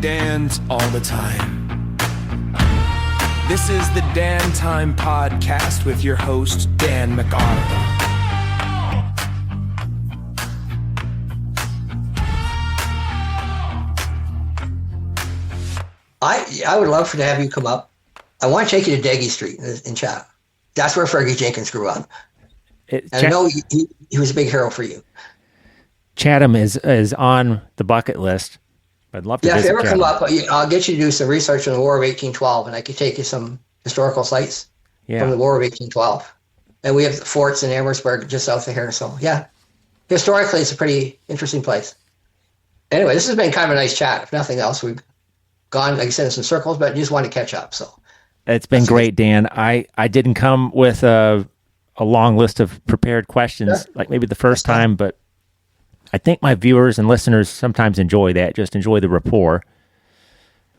Dans all the time. This is the Dan Time Podcast with your host, Dan Kobylka. I would love to have you come up. I want to take you to Deggy Street in Chatham. That's where Fergie Jenkins grew up. I know he was a big hero for you. Chatham is on the bucket list. I'd love to visit if you ever Chatham. come up, I'll get you to do some research on the War of 1812, and I could take you some historical sites from the War of 1812. And we have forts in Amherstburg just south of here. So, historically, it's a pretty interesting place. Anyway, this has been kind of a nice chat. If nothing else, we've gone, like I said, in some circles, but just want to catch up. So it's been great, Dan. I didn't come with a long list of prepared questions like maybe the first time, but I think my viewers and listeners sometimes enjoy that, just enjoy the rapport.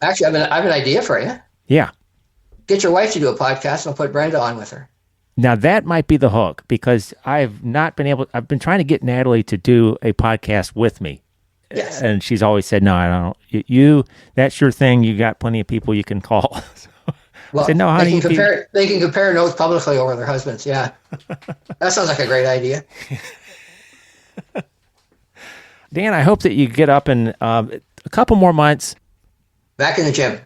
Actually, I have an idea for you. Yeah. Get your wife to do a podcast and I'll put Brenda on with her. Now that might be the hook, because I've been trying to get Natalie to do a podcast with me. Yes. And she's always said, no, I don't. That's your thing. You got plenty of people you can call. Well, said, no, honey, they can compare notes publicly over their husbands. Yeah. That sounds like a great idea. Dan, I hope that you get up in a couple more months. Back in the gym.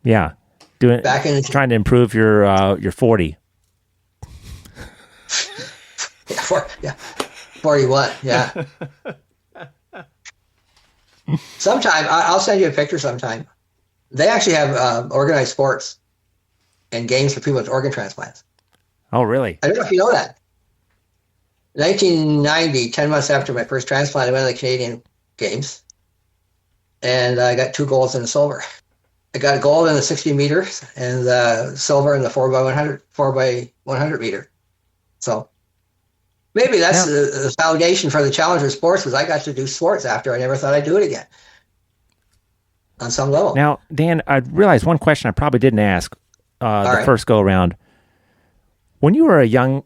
Yeah. Trying to improve your 40. 41. Yeah. Sometime, I'll send you a picture sometime. They actually have organized sports and games for people with organ transplants. Oh, really? I don't know if you know that. 1990, 10 months after my first transplant, I went to the Canadian Games, and I got 2 golds and a silver. I got a gold in the 60 meters and silver in the 4x100 meter. So maybe that's the foundation for the Challenger Sports, was I got to do sports after. I never thought I'd do it again on some level. Now, Dan, I realized one question I probably didn't ask first go around. When you were a young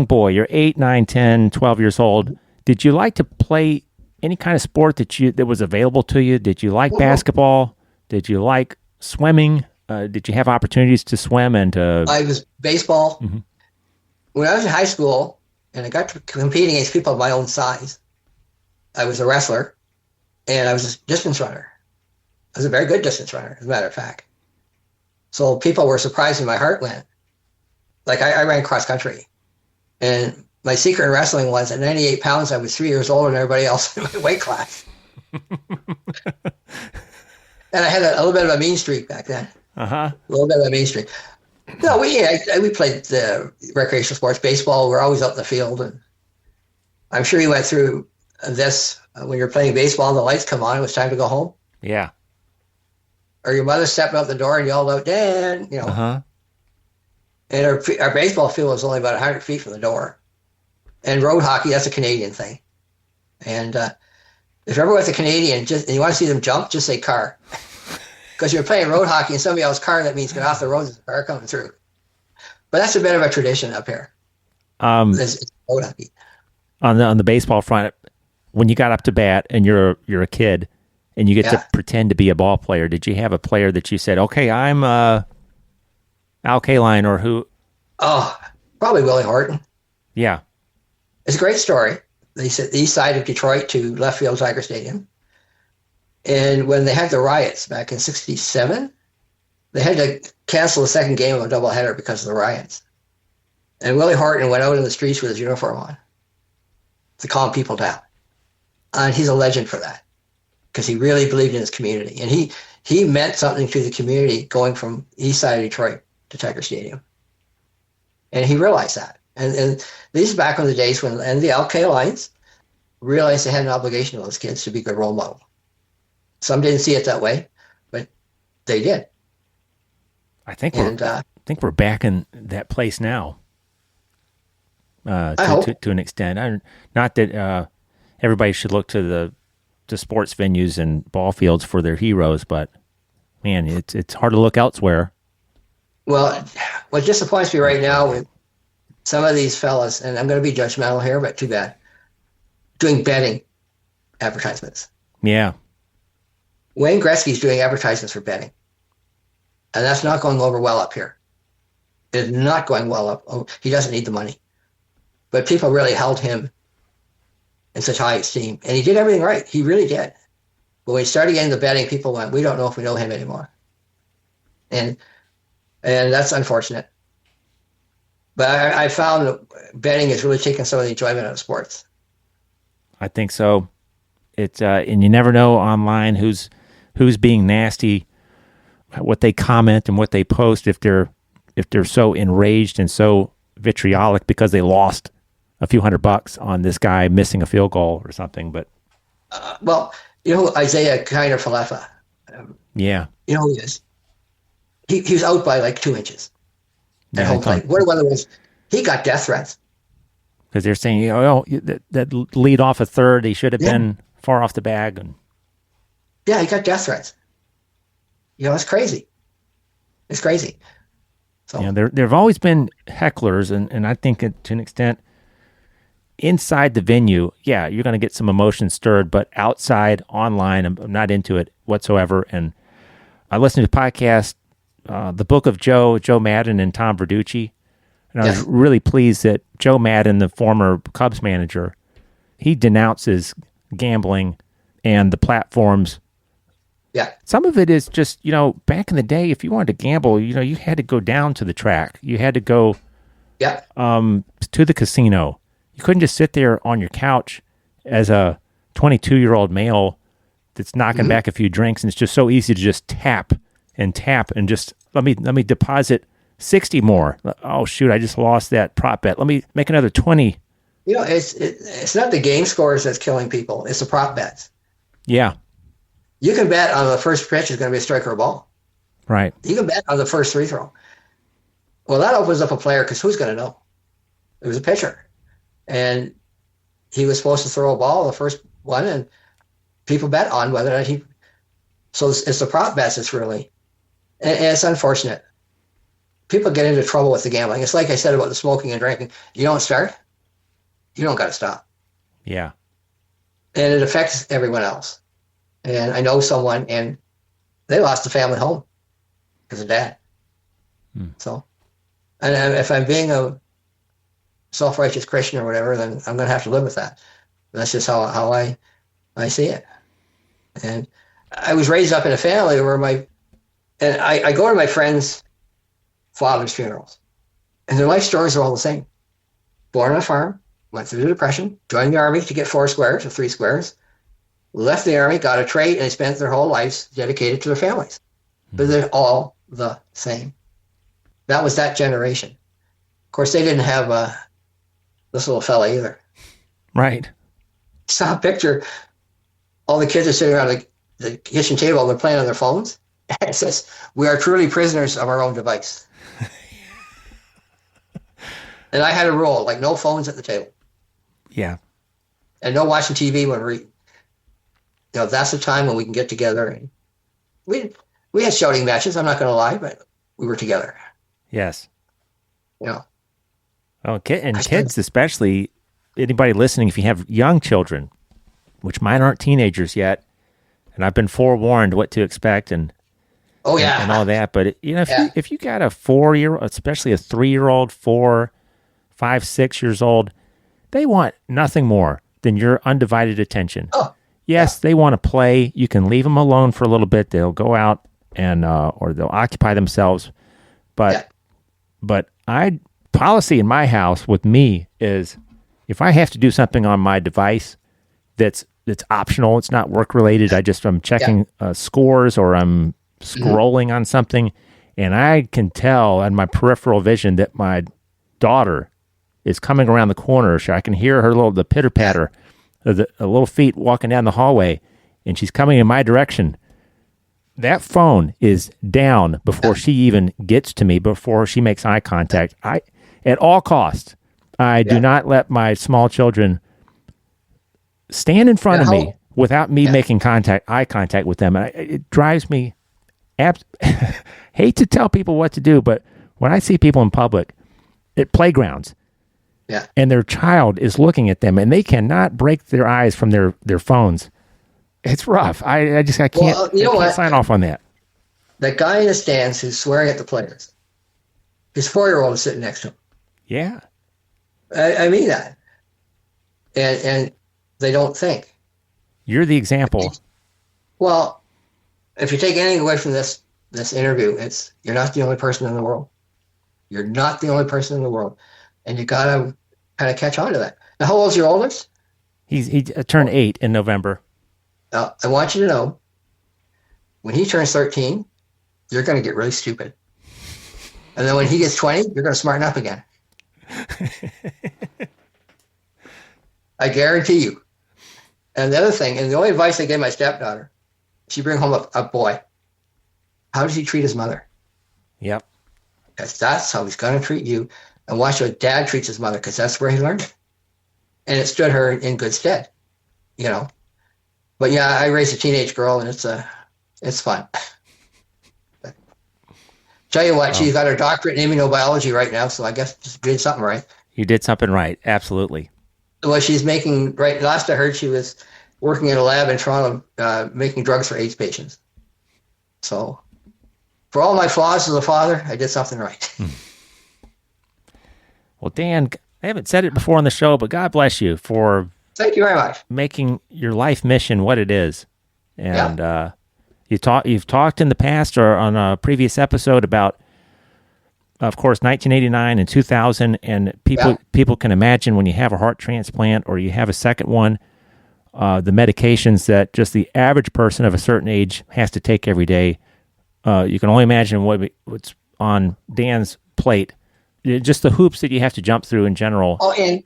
boy, you're 8, 9, 10, 12 years old, did you like to play any kind of sport that was available to you? Did you like basketball? Did you like swimming? Did you have opportunities to swim and to... I was baseball. Mm-hmm. When I was in high school and I got to compete against people of my own size, I was a wrestler and I was a distance runner. I was a very good distance runner, as a matter of fact. So people were surprised when my heart went. Like I ran cross country, and my secret in wrestling was at 98 pounds, I was 3 years older than everybody else in my weight class. And I had a little bit of a mean streak back then. A little bit of a mean streak. No, we played the recreational sports, baseball. We're always out in the field, and I'm sure you went through this when you're playing baseball and the lights come on. It was time to go home. Yeah. Or your mother stepped out the door and yelled out, "Dan!" You know. And our baseball field was only about 100 feet from the door. And road hockey, that's a Canadian thing. And if you're ever with a Canadian and you want to see them jump, just say car. Because you're playing road hockey and somebody else's car, that means get off the road, there's a car coming through. But that's a bit of a tradition up here. It's road hockey. On the baseball front, when you got up to bat and you're a kid and you get to pretend to be a ball player, did you have a player that you said, okay, I'm Al Kaline, or who? Oh, probably Willie Horton. Yeah. It's a great story. They said the east side of Detroit to left field Tiger Stadium. And when they had the riots back in 1967, they had to cancel the second game of a doubleheader because of the riots. And Willie Horton went out in the streets with his uniform on to calm people down. And he's a legend for that, because he really believed in his community. And he meant something to the community going from east side of Detroit to Tiger Stadium. And he realized that. And these are back in the days when the Al Kalines realized they had an obligation to those kids to be good role models. Some didn't see it that way, but they did. I think we're back in that place now. To an extent. Not that everybody should look to the sports venues and ball fields for their heroes, but man, it's hard to look elsewhere. Well, what disappoints me right now with some of these fellas, and I'm going to be judgmental here, but too bad, doing betting advertisements. Yeah. Wayne Gretzky's doing advertisements for betting, and that's not going over well up here. It's not going well up. Oh, he doesn't need the money. But people really held him in such high esteem. And he did everything right. He really did. But when he started getting the betting, people went, we don't know if we know him anymore. And that's unfortunate. But I found that betting has really taken some of the enjoyment out of sports. I think so. It's and you never know online who's being nasty, what they comment and what they post if they're so enraged and so vitriolic because they lost a few $100 on this guy missing a field goal or something. But well, Isaiah Kiner Falefa. Yeah, who he is. He was out by like 2 inches at home plate. What was he got death threats because they're saying that lead off a third, he should have been far off the bag, and he got death threats. It's crazy. It's crazy. So there have always been hecklers, and I think to an extent inside the venue, you're going to get some emotion stirred, but outside, online, I'm not into it whatsoever. And I listened to the podcast, The Book of Joe Madden and Tom Verducci, and I was really pleased that Joe Madden, the former Cubs manager, he denounces gambling and the platforms. Yeah. Some of it is just, back in the day, if you wanted to gamble, you had to go down to the track. You had to go to the casino. You couldn't just sit there on your couch as a 22-year-old male that's knocking back a few drinks, and it's just so easy to just tap and just let me deposit 60 more. Oh shoot, I just lost that prop bet. Let me make another 20. It's not the game scores that's killing people. It's the prop bets. Yeah. You can bet on the first pitch is going to be a strike or a ball. Right. You can bet on the first free throw. Well, that opens up a player because who's going to know? It was a pitcher. And he was supposed to throw a ball, the first one, and people bet on whether or not he. So it's the prop bets. It's really, and it's unfortunate. People get into trouble with the gambling. It's like I said about the smoking and drinking. You don't start, you don't got to stop. Yeah. And it affects everyone else. And I know someone, and they lost a family home because of that. So, and if I'm being a self-righteous Christian or whatever, then I'm going to have to live with that. That's just how I see it. And I was raised up in a family where I go to my friends' father's funerals, and their life stories are all the same. Born on a farm, went through the Depression, joined the Army to get 4 squares or 3 squares, left the Army, got a trade, and they spent their whole lives dedicated to their families. But they're all the same. That was that generation. Of course, they didn't have this little fella either. Right. Saw a picture. All the kids are sitting around the kitchen table and they're playing on their phones. It says, "We are truly prisoners of our own device." And I had a rule, like no phones at the table. Yeah. And no watching TV when we, that's the time when we can get together. And we had shouting matches, I'm not going to lie, but we were together. Yes. Oh, kids especially, anybody listening, if you have young children, which mine aren't teenagers yet, and I've been forewarned what to expect and and all that, but if you got a 4-year-old, especially a 3-year-old, 4, 5, 6 years old, they want nothing more than your undivided attention. Oh, yes, they want to play. You can leave them alone for a little bit. They'll go out and or they'll occupy themselves. But policy in my house with me is if I have to do something on my device that's optional, it's not work related. I'm checking scores or I'm scrolling on something, and I can tell on my peripheral vision that my daughter is coming around the corner. So I can hear the pitter patter of the little feet walking down the hallway, and she's coming in my direction. That phone is down before she even gets to me, before she makes eye contact. At all costs, I do not let my small children stand in front of me without me making eye contact with them. And it drives me. Hate to tell people what to do, but when I see people in public at playgrounds, and their child is looking at them, and they cannot break their eyes from their phones, It's rough. I can't, Well, you know I can't what? sign off on that. That guy in the stands who's swearing at the players, his 4-year-old is sitting next to him. Yeah. I mean that. And they don't think. You're the example. Well, if you take anything away from this interview, it's you're not the only person in the world. You're not the only person in the world. And you got to kind of catch on to that. Now, how old's your oldest? He turned 8 in November. I want you to know, when he turns 13, you're going to get really stupid. And then when he gets 20, you're going to smarten up again. I guarantee you. And the other thing, and the only advice I gave my stepdaughter, she bring home a boy. How does he treat his mother? Yep. Because that's how he's going to treat you. And watch how dad treats his mother, because that's where he learned it. And it stood her in good stead, you know. But yeah, I raised a teenage girl, and it's fun. But tell you what, she's got her doctorate in immunobiology right now, so I guess just did something right. You did something right. Absolutely. Well, she's making, right, last I heard, she was working in a lab in Toronto making drugs for AIDS patients. So for all my flaws as a father, I did something right. Well, Dan, I haven't said it before on the show, but God bless you for Thank you very much. making your life mission what it is. And you've talked in the past or on a previous episode about, of course, 1989 and 2000, and people can imagine when you have a heart transplant or you have a second one, the medications that just the average person of a certain age has to take every day. You can only imagine what's on Dan's plate. Just the hoops that you have to jump through in general. Oh, and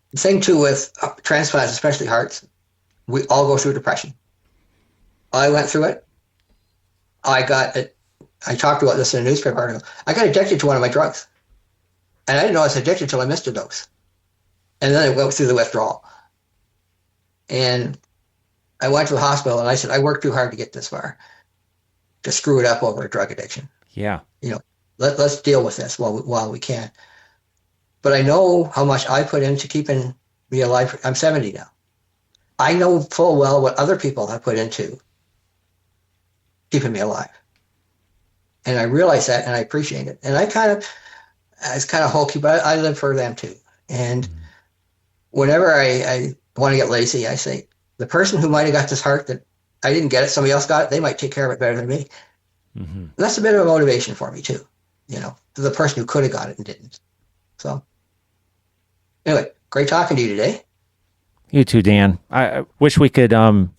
the thing too with transplants, especially hearts, we all go through depression. I went through it. I talked about this in a newspaper article. I got addicted to one of my drugs. And I didn't know I was addicted till I missed a dose. And then I went through the withdrawal. And I went to the hospital and I said, I worked too hard to get this far, to screw it up over a drug addiction. Yeah. You know, let's deal with this while we can. But I know how much I put into keeping me alive. I'm 70 now. I know full well what other people have put into keeping me alive. And I realize that and I appreciate it. And it's kind of hokey, but I live for them too. And whenever I want to get lazy, I say, the person who might have got this heart that I didn't get it, somebody else got it, they might take care of it better than me. Mm-hmm. And that's a bit of a motivation for me too, you know, to the person who could have got it and didn't. So anyway, great talking to you today. You too, Dan. I wish we could, and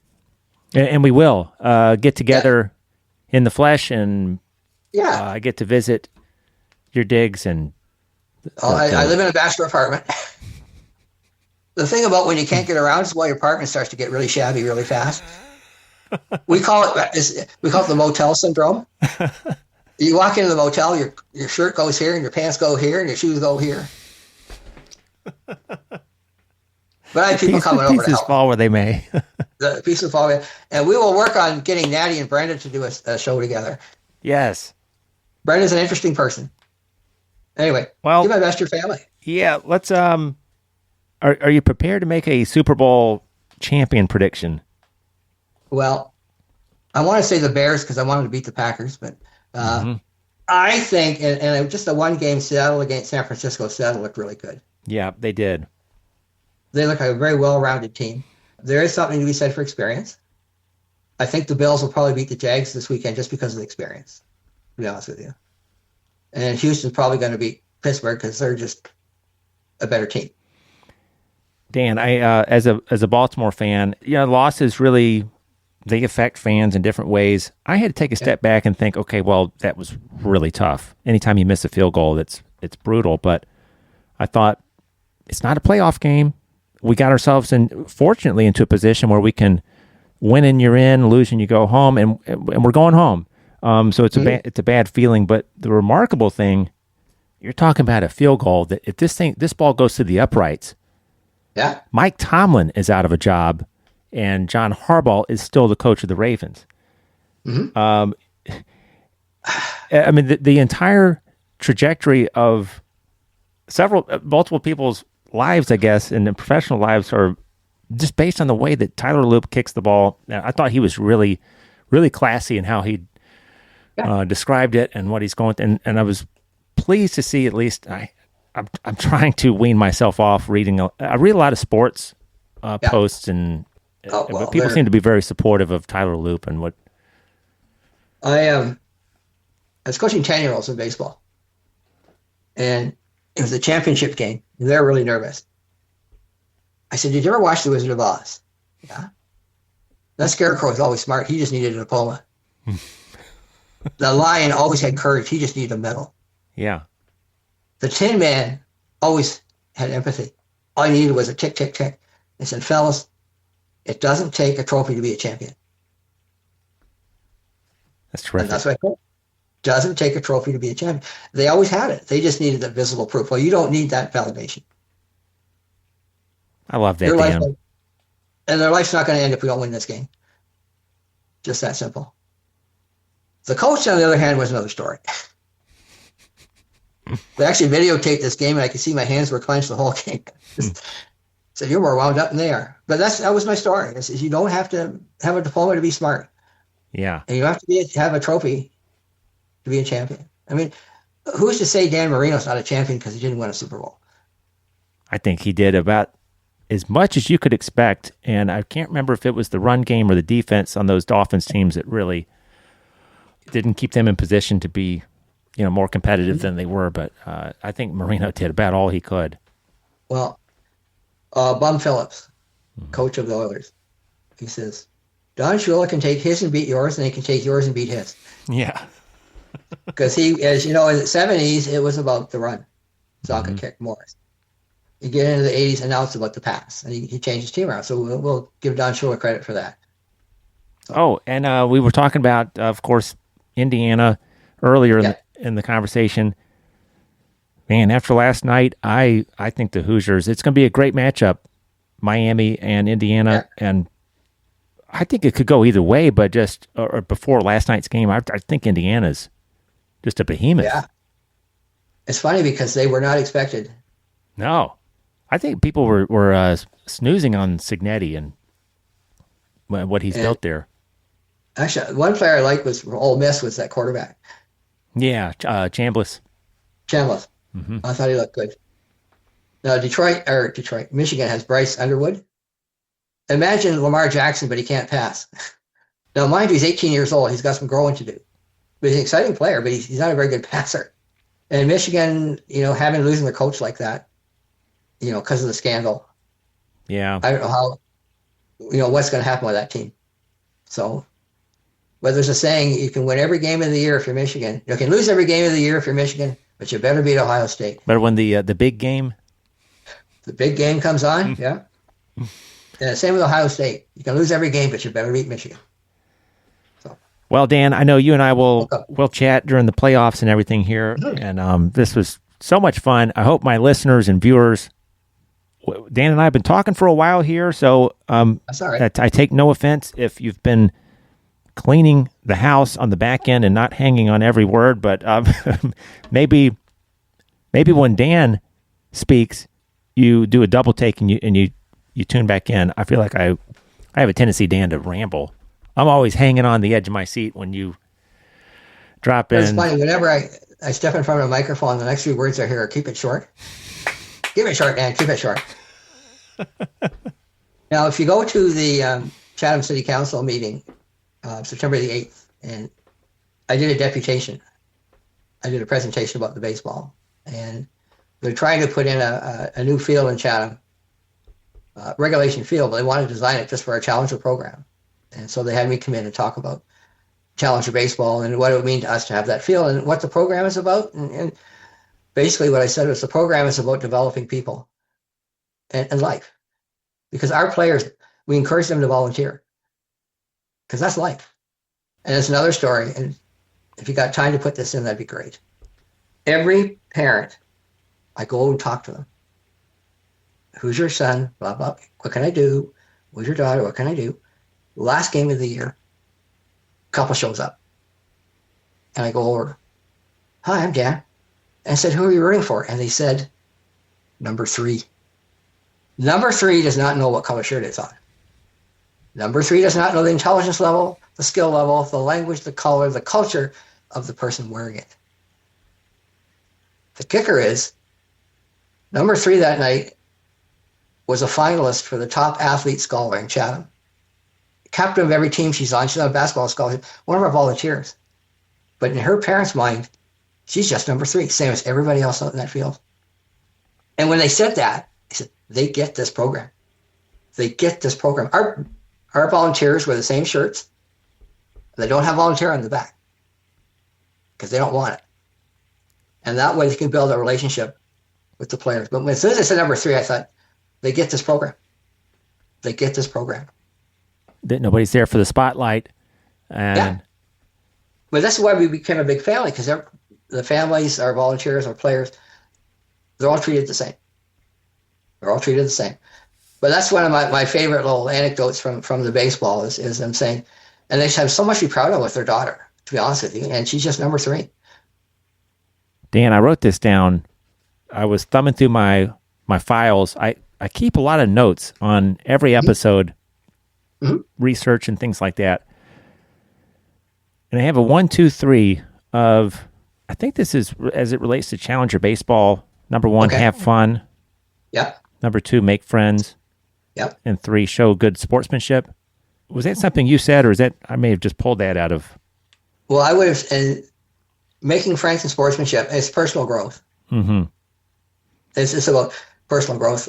we will, get together in the flesh and I get to visit your digs. And I live in a bachelor apartment. The thing about when you can't get around is why your apartment starts to get really shabby really fast. We call it the motel syndrome. You walk into the motel, your shirt goes here and your pants go here and your shoes go here. But I have people coming over to help. Pieces fall where they may. The pieces fall where, and we will work on getting Natty and Brenda to do a show together. Yes. Brenda's an interesting person. Anyway, do my best to your family. Yeah, let's. Are you prepared to make a Super Bowl champion prediction? Well, I want to say the Bears because I wanted to beat the Packers, but I think, and just the one game, Seattle against San Francisco, Seattle looked really good. Yeah, they did. They look like a very well-rounded team. There is something to be said for experience. I think the Bills will probably beat the Jags this weekend just because of the experience, to be honest with you. And Houston's probably going to beat Pittsburgh because they're just a better team. Dan, I as a Baltimore fan, losses really, they affect fans in different ways. I had to take a step back and think, okay, well, that was really tough. Anytime you miss a field goal, it's brutal. But I thought, it's not a playoff game. We got ourselves fortunately into a position where we can win and you're in, lose and you go home, and we're going home. So it's a bad feeling. But the remarkable thing, you're talking about a field goal that if this ball goes to the uprights, Mike Tomlin is out of a job, and John Harbaugh is still the coach of the Ravens. I mean, the entire trajectory of multiple people's lives, I guess, and the professional lives are just based on the way that Tyler Loop kicks the ball, I thought he was really, really classy in how he described it and what he's going through. And I was pleased to see, at least I'm trying to wean myself off reading. I read a lot of sports posts, and but people seem to be very supportive of Tyler Loop and what. I was coaching 10-year-olds in baseball, and it was a championship game. And they were really nervous. I said, "Did you ever watch The Wizard of Oz?" Yeah. That scarecrow was always smart. He just needed a diploma. The lion always had courage. He just needed a medal. Yeah. The Tin Man always had empathy. All he needed was a tick, tick, tick. I said, fellas, it doesn't take a trophy to be a champion. That's terrific. And that's what I said. Doesn't take a trophy to be a champion. They always had it. They just needed the visible proof. Well, you don't need that validation. I love that, Dan. And their life's not going to end if we don't win this game. Just that simple. The coach, on the other hand, was another story. We actually videotaped this game, and I could see my hands were clenched the whole game. So you're more wound up than they are. But that was my story. Is you don't have to have a diploma to be smart. Yeah. And you have to have a trophy to be a champion. I mean, who's to say Dan Marino's not a champion because he didn't win a Super Bowl? I think he did about as much as you could expect. And I can't remember if it was the run game or the defense on those Dolphins teams that really didn't keep them in position to be, more competitive than they were. But I think Marino did about all he could. Well, Bum Phillips, coach of the Oilers, he says, Don Shula can take his and beat yours, and he can take yours and beat his. Yeah. Because he, as you know, in the 70s, it was about the run. Zonka kick Morris. You get into the 80s, and now it's about the pass. And he changed his team around. So we'll give Don Shula credit for that. So. Oh, and we were talking about, of course, Indiana earlier in the conversation. Man, after last night, I think the Hoosiers, it's going to be a great matchup, Miami and Indiana. Yeah. And I think it could go either way, but or before last night's game, I think Indiana's just a behemoth. Yeah. It's funny because they were not expected. No. I think people were snoozing on Signetti and what he's built there. Actually, one player I liked was from Ole Miss was that quarterback. Yeah, Chambliss. Mm-hmm. I thought he looked good. Now, Michigan has Bryce Underwood. Imagine Lamar Jackson, but he can't pass. Now, mind you, he's 18 years old. He's got some growing to do. But he's an exciting player, but he's not a very good passer. And Michigan, losing their coach like that, because of the scandal. Yeah. I don't know how, what's going to happen with that team. So, but there's a saying, you can win every game of the year if you're Michigan. You can lose every game of the year if you're Michigan, but you better beat Ohio State. But when the big game? The big game comes on, yeah. And same with Ohio State. You can lose every game, but you better beat Michigan. So. Well, Dan, I know you and I we'll chat during the playoffs and everything here. Mm-hmm. And this was so much fun. I hope my listeners and viewers, Dan and I have been talking for a while here, so that's all right. I take no offense if you've been cleaning the house on the back end and not hanging on every word, but maybe when Dan speaks, you do a double take and you tune back in. I feel like I have a tendency, Dan, to ramble. I'm always hanging on the edge of my seat when you drop in. It's funny. Whenever I step in front of a microphone, the next few words I hear are keep it short. Keep it short, Dan. Keep it short. Now, if you go to the Chatham City Council meeting, September the 8th, and I did a deputation. I did a presentation about the baseball. And they're trying to put in a new field in Chatham, regulation field, but they want to design it just for a Challenger program. And so they had me come in and talk about Challenger baseball and what it would mean to us to have that field and what the program is about. And basically what I said was the program is about developing people and life. Because our players, we encourage them to volunteer. Because that's life. And it's another story. And if you got time to put this in, that'd be great. Every parent, I go and talk to them. Who's your son? Blah, blah. What can I do? Who's your daughter? What can I do? Last game of the year, couple shows up. And I go over, hi, I'm Dan. And I said, who are you rooting for? And they said, number 3. Number 3 does not know what color shirt it's on. Number 3 does not know the intelligence level, the skill level, the language, the color, the culture of the person wearing it. The kicker is, number 3 that night was a finalist for the top athlete scholar in Chatham. Captain of every team she's on. She's on a basketball scholarship. One of our volunteers. But in her parents' mind, she's just number 3, same as everybody else out in that field. And when they said that, they said, they get this program. They get this program. Our volunteers wear the same shirts. They don't have volunteer on the back because they don't want it. And that way they can build a relationship with the players. But as soon as I said number 3, I thought, they get this program. They get this program. That nobody's there for the spotlight. And yeah. But that's why we became a big family, because the families, our volunteers, our players, they're all treated the same. They're all treated the same. But that's one of my favorite little anecdotes from the baseball is them saying, and they have so much to be proud of with their daughter, to be honest with you, and she's just number 3. Dan, I wrote this down. I was thumbing through my files. I keep a lot of notes on every episode, research and things like that. And I have a 1, 2, 3 of, I think this is as it relates to Challenger baseball. Number 1, have fun. Yep. Number 2, make friends. Yep. And 3, show good sportsmanship. Was that something you said, or is that, I may have just pulled that out of? Well, I would have, and making friends and sportsmanship is personal growth. Mm-hmm. It's about personal growth.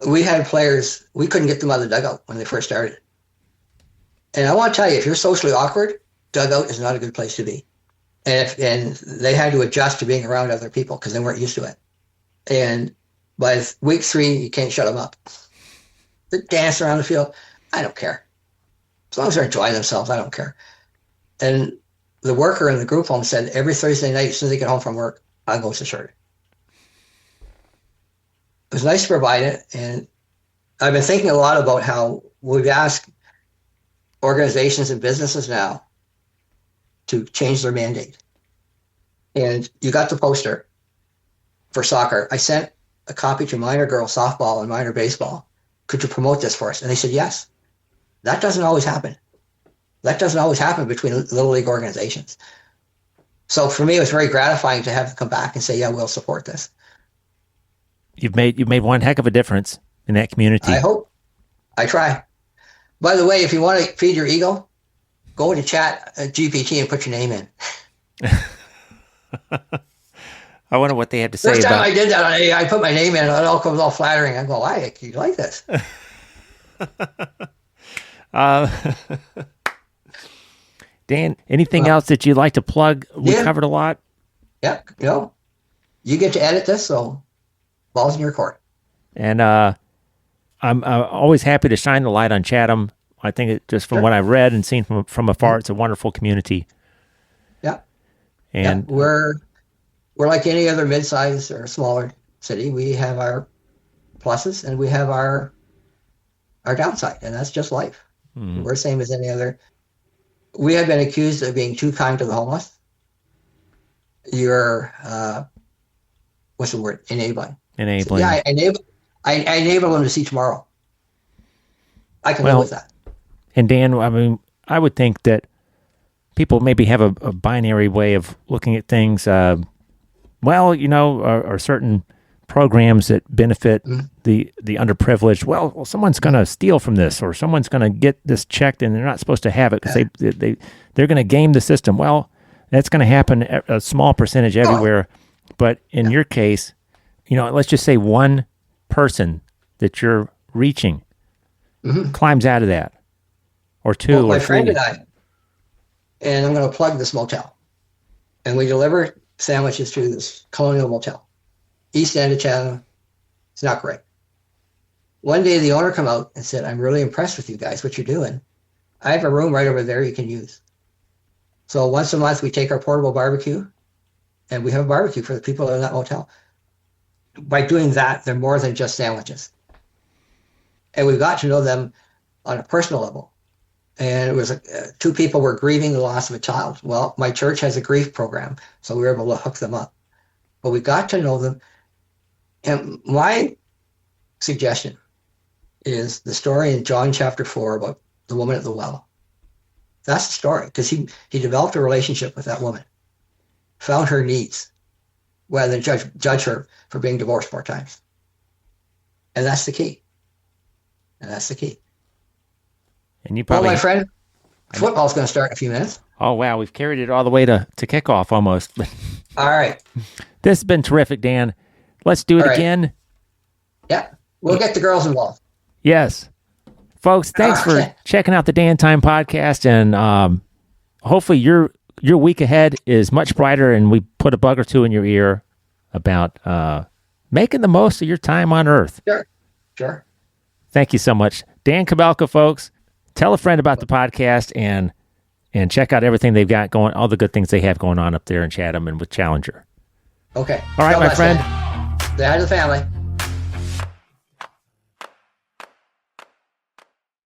We had players, we couldn't get them out of the dugout when they first started. And I want to tell you, if you're socially awkward, dugout is not a good place to be. And they had to adjust to being around other people because they weren't used to it. And by week 3, you can't shut them up. They dance around the field. I don't care. As long as they're enjoying themselves, I don't care. And the worker in the group home said every Thursday night, as soon as they get home from work, I go to church. It was nice to provide it. And I've been thinking a lot about how we've asked organizations and businesses now to change their mandate. And you got the poster for soccer. I sent a copy to minor girls softball and minor baseball. Could you promote this for us? And they said, yes. That doesn't always happen. That doesn't always happen between Little League organizations. So for me, it was very gratifying to have them come back and say, yeah, we'll support this. You've made one heck of a difference in that community. I hope. I try. By the way, if you want to feed your ego, go into chat GPT and put your name in. I wonder what they had to say First time about. I did that, I put my name in, and it all comes all flattering. I go, why? You like this? Dan, anything else that you'd like to plug? We covered a lot. Yeah, you get to edit this, so ball's in your court. And I'm always happy to shine the light on Chatham. I think it, just from what I've read and seen from afar, it's a wonderful community. Yeah. And we're like any other mid-sized or smaller city. We have our pluses and we have our downside, and that's just life. Mm. We're the same as any other. We have been accused of being too kind to the homeless. You're, what's the word? Enabling. So, yeah, I enable them to see tomorrow. I can live with that. And Dan, I mean, I would think that people maybe have a binary way of looking at things. Are certain programs that benefit the underprivileged. Well, someone's going to steal from this, or someone's going to get this checked, and they're not supposed to have it because they're going to game the system. Well, that's going to happen a small percentage everywhere. But in your case, let's just say one person that you're reaching climbs out of that, or two, my or friend three. And I'm going to plug this motel, and we deliver sandwiches to this colonial motel, east end of Chatham. It's not great. One day the owner come out and said, I'm really impressed with you guys, what you're doing. I have a room right over there you can use. So once a month we take our portable barbecue, and we have a barbecue for the people in that motel. By doing that, they're more than just sandwiches. And we got to know them on a personal level. And it was two people were grieving the loss of a child. Well, my church has a grief program, so we were able to hook them up. But we got to know them. And my suggestion is the story in John chapter 4 about the woman at the well. That's the story, because he developed a relationship with that woman, found her needs, rather than judge her for being divorced 4 times. And that's the key. And you probably... Well, my friend, football's going to start in a few minutes. Oh, wow. We've carried it all the way to kickoff almost. All right. This has been terrific, Dan. Let's do it again. Yeah. We'll get the girls involved. Yes. Folks, thanks for checking out the Dan Time podcast. And hopefully your week ahead is much brighter, and we put a bug or two in your ear about making the most of your time on Earth. Sure. Thank you so much. Dan Kobylka, folks. Tell a friend about the podcast and check out everything they've got going, all the good things they have going on up there in Chatham and with Challenger. Okay. All right, my friend. Say hi to the family.